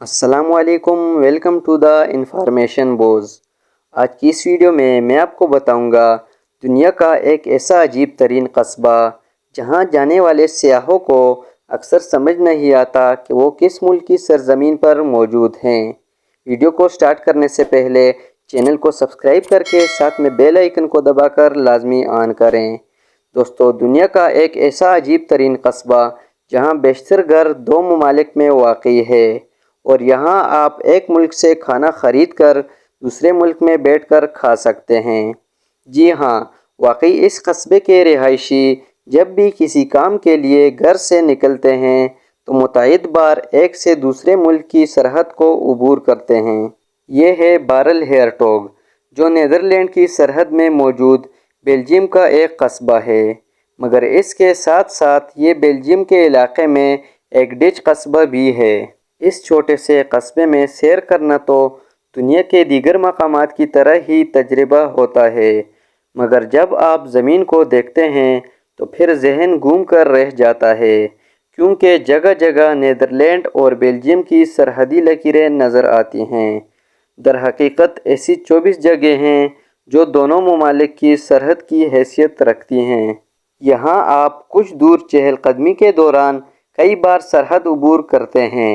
अस्सलामुअलैकुम, welcome to the information बोज़। आज की इस वीडियो में मैं आपको बताऊंगा दुनिया का एक ऐसा अजीब तरीन कस्बा जहां जाने वाले सियाहों को अक्सर समझ नहीं आता कि वो किस मुल्क की सरजमीन पर मौजूद हैं। वीडियो को स्टार्ट करने से पहले चैनल को सब्सक्राइब करके साथ में बेल आइकन को दबाकर लाजमी ऑन करें। दोस्तों, दुनिया का एक ऐसा अजीब तरीन कस्बा जहां बेशतर घर दो ममालिक में वाक़ई है और यहाँ आप एक मुल्क से खाना ख़रीद कर दूसरे मुल्क में बैठकर खा सकते हैं। जी हाँ, वाकई इस कस्बे के रिहायशी जब भी किसी काम के लिए घर से निकलते हैं तो मुतअद्दिद बार एक से दूसरे मुल्क की सरहद को अबूर करते हैं। ये है बारल हेरटोग, जो नीदरलैंड की सरहद में मौजूद बेल्जियम का एक कस्बा है, मगर इसके साथ साथ ये बेल्जियम के इलाके में एक डच कस्बा भी है। इस छोटे से कस्बे में सैर करना तो दुनिया के दीगर मकामात की तरह ही तजर्बा होता है, मगर जब आप ज़मीन को देखते हैं तो फिर जहन घूम कर रह जाता है, क्योंकि जगह जगह नीदरलैंड और बेल्जियम की सरहदी लकीरें नज़र आती हैं। दरहकीकत ऐसी 24 जगह हैं जो दोनों ममालिक की सरहद की हैसियत रखती हैं। यहाँ आप कुछ दूर चहलकदमी के दौरान कई बार सरहद अबूर करते हैं।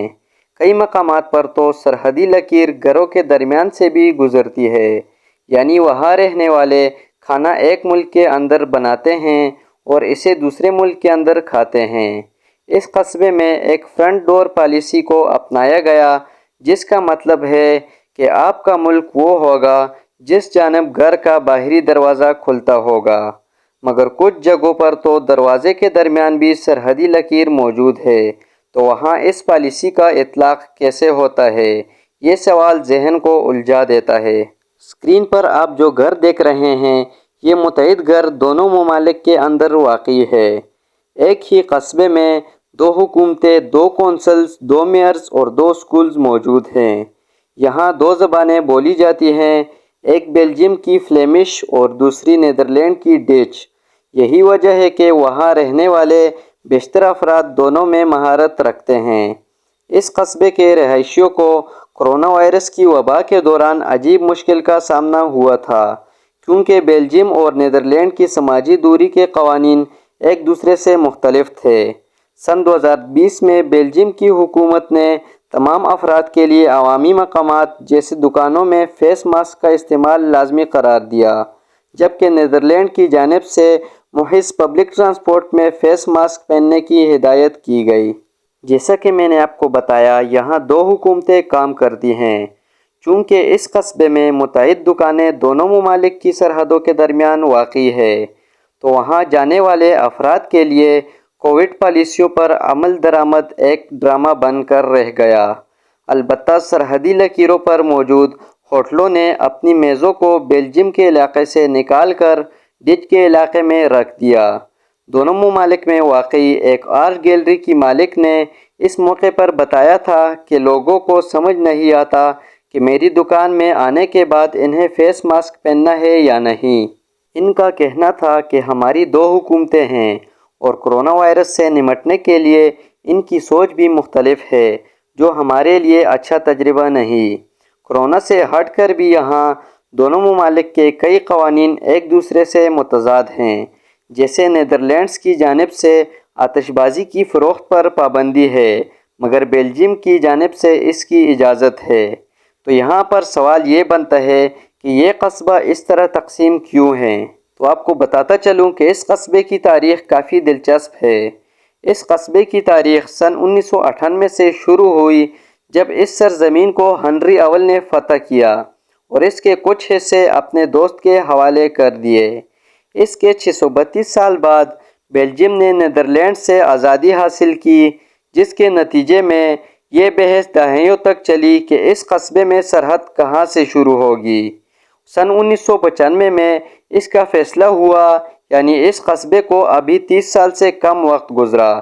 कई मकामात पर तो सरहदी लकीर घरों के दरमियान से भी गुजरती है, यानी वहाँ रहने वाले खाना एक मुल्क के अंदर बनाते हैं और इसे दूसरे मुल्क के अंदर खाते हैं। इस कस्बे में एक फ्रंट डोर पॉलिसी को अपनाया गया, जिसका मतलब है कि आपका मुल्क वो होगा जिस जानब घर का बाहरी दरवाज़ा खुलता होगा, मगर कुछ जगहों पर तो दरवाजे के दरमियान भी सरहदी लकीर मौजूद है। तो वहाँ इस पॉलिसी का इतलाक़ कैसे होता है, ये सवाल जहन को उलझा देता है। स्क्रीन पर आप जो घर देख रहे हैं ये मुतअद्दिद घर दोनों ममालिक के अंदर वाक़ई है। एक ही कस्बे में दो हुकूमतें, दो कौंसल्स, दो मेयर्स और दो स्कूल्स मौजूद हैं। यहाँ दो ज़बानें बोली जाती हैं, एक बेल्जियम की फ्लेमिश और दूसरी नीदरलैंड की डच। यही वजह है कि वहाँ रहने वाले बेशतर अफराद दोनों में महारत रखते हैं। इस कस्बे के रहायशियों को कोरोना वायरस की वबा के दौरान अजीब मुश्किल का सामना हुआ था, क्योंकि बेल्जियम और नीदरलैंड की समाजी दूरी के कवानीन एक दूसरे से मुख्तलिफ थे। सन 2020 में बेल्जियम की हुकूमत ने तमाम अफराद के लिए अवामी मकामात जैसे दुकानों में फ़ेस मास्क का इस्तेमाल लाजमी करार दिया, जबकि नीदरलैंड की जानिब से मुहिज़ पब्लिक ट्रांसपोर्ट में फ़ेस मास्क पहनने की हिदायत की गई। जैसा कि मैंने आपको बताया, यहाँ दो हुकूमतें काम करती हैं। चूँकि इस कस्बे में मुतअद्दिद दुकानें दोनों ममालिक की सरहदों के दरमियान वाक़ई है, तो वहाँ जाने वाले अफराद के लिए कोविड पॉलिसियों पर अमल दरामद एक ड्रामा बन कर रह गया। अलबत्ता सरहदी लकीरों पर मौजूद होटलों ने अपनी मेज़ों को बेल्जियम के इलाके से निकाल कर डच के इलाके में रख दिया। दोनों ममालिक में वाकई एक आर्ट गैलरी की मालिक ने इस मौके पर बताया था कि लोगों को समझ नहीं आता कि मेरी दुकान में आने के बाद इन्हें फ़ेस मास्क पहनना है या नहीं। इनका कहना था कि हमारी दो हुकूमतें हैं और कोरोना वायरस से निपटने के लिए इनकी सोच भी मुख्तलिफ है, जो हमारे लिए अच्छा तजर्बा नहीं। कोरोना से हट कर भी यहाँ दोनों ममालिक के कई कवानीन एक दूसरे से मुतज़ाद हैं। जैसे नीदरलैंड्स की जानिब से आतिशबाज़ी की फ़रोख्त पर पाबंदी है, मगर बेल्जियम की जानिब से इसकी इजाज़त है। तो यहाँ पर सवाल ये बनता है कि ये कस्बा इस तरह तकसीम क्यों है। तो आपको बताता चलूँ कि इस कस्बे की तारीख़ काफ़ी दिलचस्प है। इस कस्बे की तारीख़ सन 1998 से शुरू हुई, जब इस सरज़मीन को हेनरी अव्वल ने फ़तह किया और इसके कुछ हिस्से अपने दोस्त के हवाले कर दिए। इसके 632 साल बाद बेल्जियम ने नीदरलैंड से आज़ादी हासिल की, जिसके नतीजे में ये बहस दहाइयों तक चली कि इस कस्बे में सरहद कहाँ से शुरू होगी। सन 1995 में इसका फ़ैसला हुआ, यानी इस कस्बे को अभी 30 साल से कम वक्त गुजरा।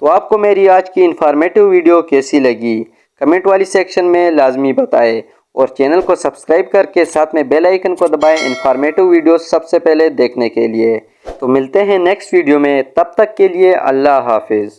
तो आपको मेरी आज की इन्फॉर्मेटिव वीडियो कैसी लगी, कमेंट वाली सेक्शन में लाजमी बताएं और चैनल को सब्सक्राइब करके साथ में बेल आइकन को दबाएं इन्फॉर्मेटिव वीडियोस सबसे पहले देखने के लिए। तो मिलते हैं नेक्स्ट वीडियो में, तब तक के लिए अल्लाह हाफिज़।